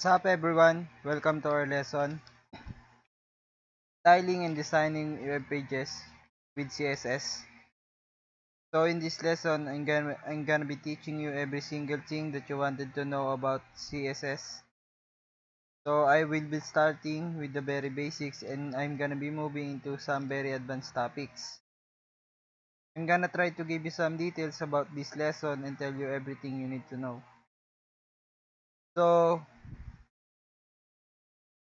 What's up everyone? Welcome to our lesson, Styling and Designing Web Pages with CSS. So in this lesson, I'm gonna be teaching you every single thing that you wanted to know about CSS. So I will be starting with the very basics and I'm gonna be moving into some very advanced topics. I'm gonna try to give you some details about this lesson and tell you everything you need to know. So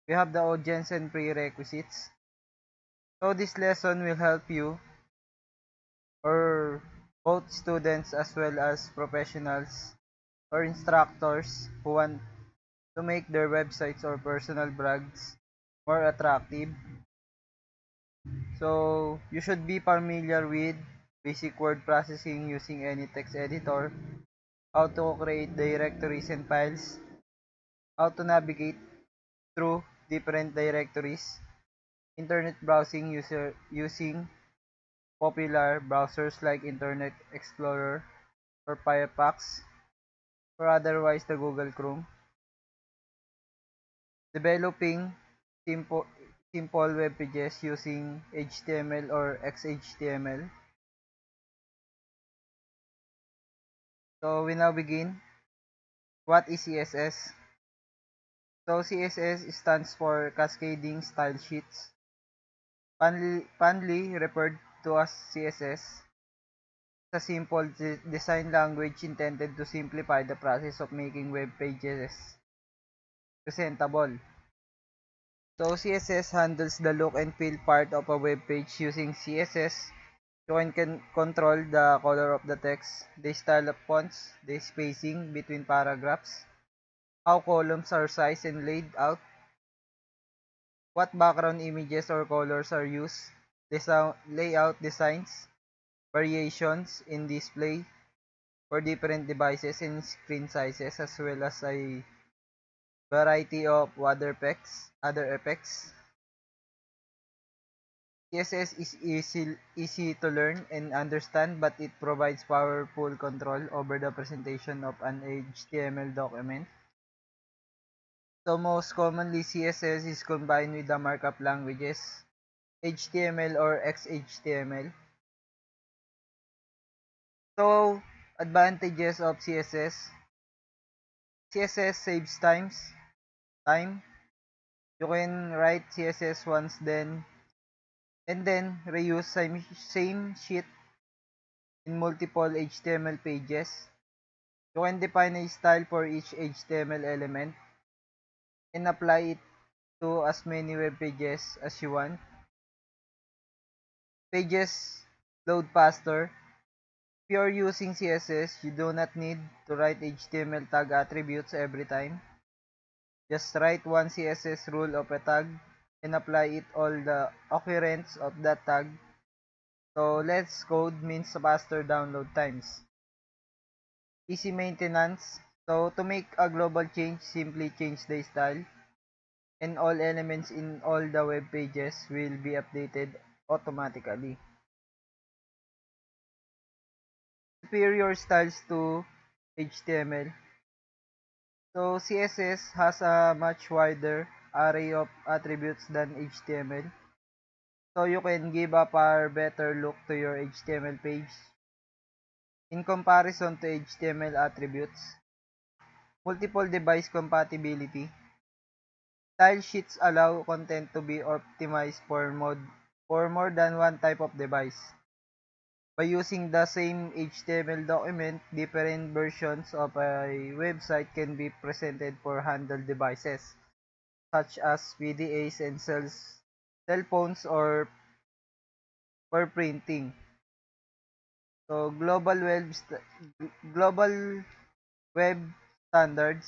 we have the audience and prerequisites. So this lesson will help you or both students as well as professionals or instructors who want to make their websites or personal blogs more attractive. So you should be familiar with basic word processing using any text editor, how to create directories and files, how to navigate through different directories, internet browsing using popular browsers like Internet Explorer or Firefox, or otherwise the Google Chrome, developing simple simple web pages using HTML or XHTML. So we now begin. What is CSS? So CSS stands for Cascading Style Sheets, fondly referred to as CSS. It's a simple design language intended to simplify the process of making web pages presentable. So CSS handles the look and feel part of a web page. Using CSS, you can control the color of the text, the style of fonts, the spacing between paragraphs, how columns are sized and laid out, what background images or colors are used, layout designs, variations in display for different devices and screen sizes, as well as a variety of other effects. CSS is easy to learn and understand, but it provides powerful control over the presentation of an HTML document. So most commonly, CSS is combined with the markup languages, HTML or XHTML. So advantages of CSS. CSS saves time. You can write CSS once and then reuse same sheet in multiple HTML pages. You can define a style for each HTML element and apply it to as many web pages as you want. Pages load faster. If you are using CSS, you do not need to write HTML tag attributes every time. Just write one CSS rule of a tag and apply it all the occurrence of that tag. So less code means faster download times. Easy maintenance. So to make a global change, simply change the style and all elements in all the web pages will be updated automatically. Superior styles to HTML. So CSS has a much wider array of attributes than HTML. So you can give a far better look to your HTML page in comparison to HTML attributes. Multiple device compatibility. Style sheets allow content to be optimized for more than one type of device. By using the same HTML document, different versions of a website can be presented for handheld devices, such as PDAs and cell phones or for printing. So global web standards.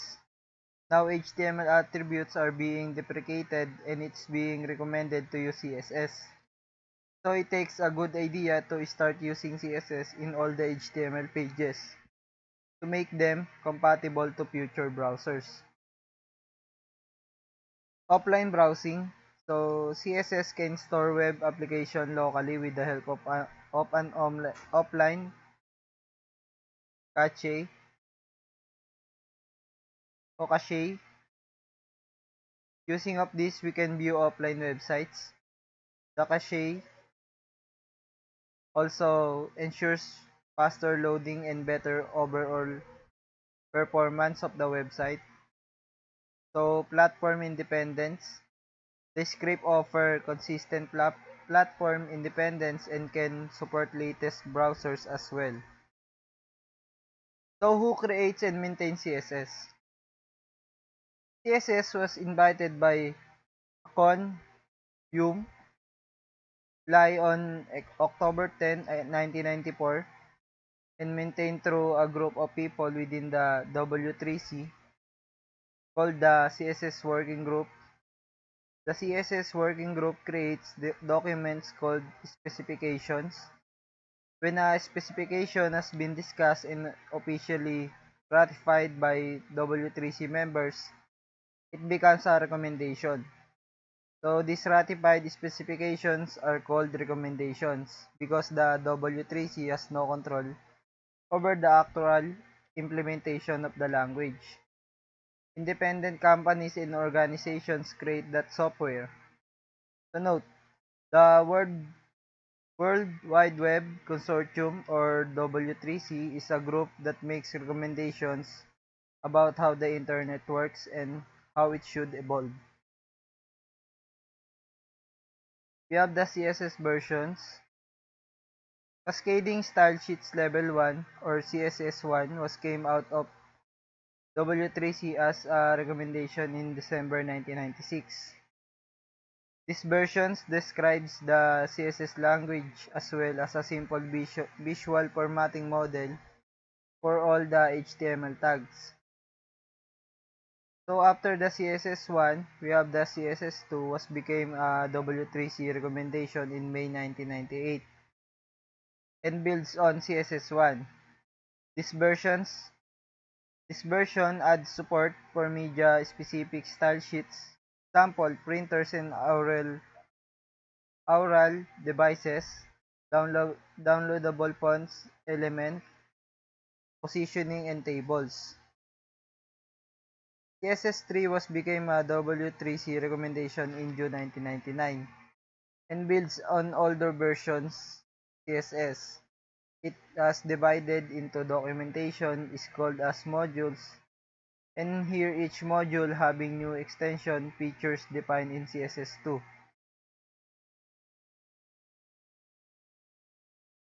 Now HTML attributes are being deprecated and it's being recommended to use CSS. So it takes a good idea to start using CSS in all the HTML pages to make them compatible to future browsers. Offline browsing. So CSS can store web application locally with the help of an offline cache o cache. Using of this, we can view offline websites. The cache also ensures faster loading and better overall performance of the website. So, platform independence. The script offer consistent platform independence and can support latest browsers as well. So, who creates and maintains CSS? CSS was invited by Con Hume Lai on October 10, 1994 and maintained through a group of people within the W3C called the CSS Working Group. The CSS Working Group creates the documents called specifications. When a specification has been discussed and officially ratified by W3C members, it becomes a recommendation. So these ratified specifications are called recommendations because the W3C has no control over the actual implementation of the language. Independent companies and organizations create that software. So note, the World Wide Web Consortium or W3C is a group that makes recommendations about how the internet works and how it should evolve. We have the CSS versions. Cascading Style Sheets Level 1 or CSS1 was came out of W3C as a recommendation in December 1996. This version describes the CSS language as well as a simple visual formatting model for all the HTML tags. So after the CSS1, we have the CSS2 was became a W3C recommendation in May 1998 and builds on CSS1. This versions This version adds support for media-specific style sheets, sample printers and aural devices, downloadable fonts, element, positioning, and tables. CSS3 was became a W3C recommendation in June 1999 and builds on older versions CSS. It has divided into documentation is called as modules, and here each module having new extension features defined in CSS2.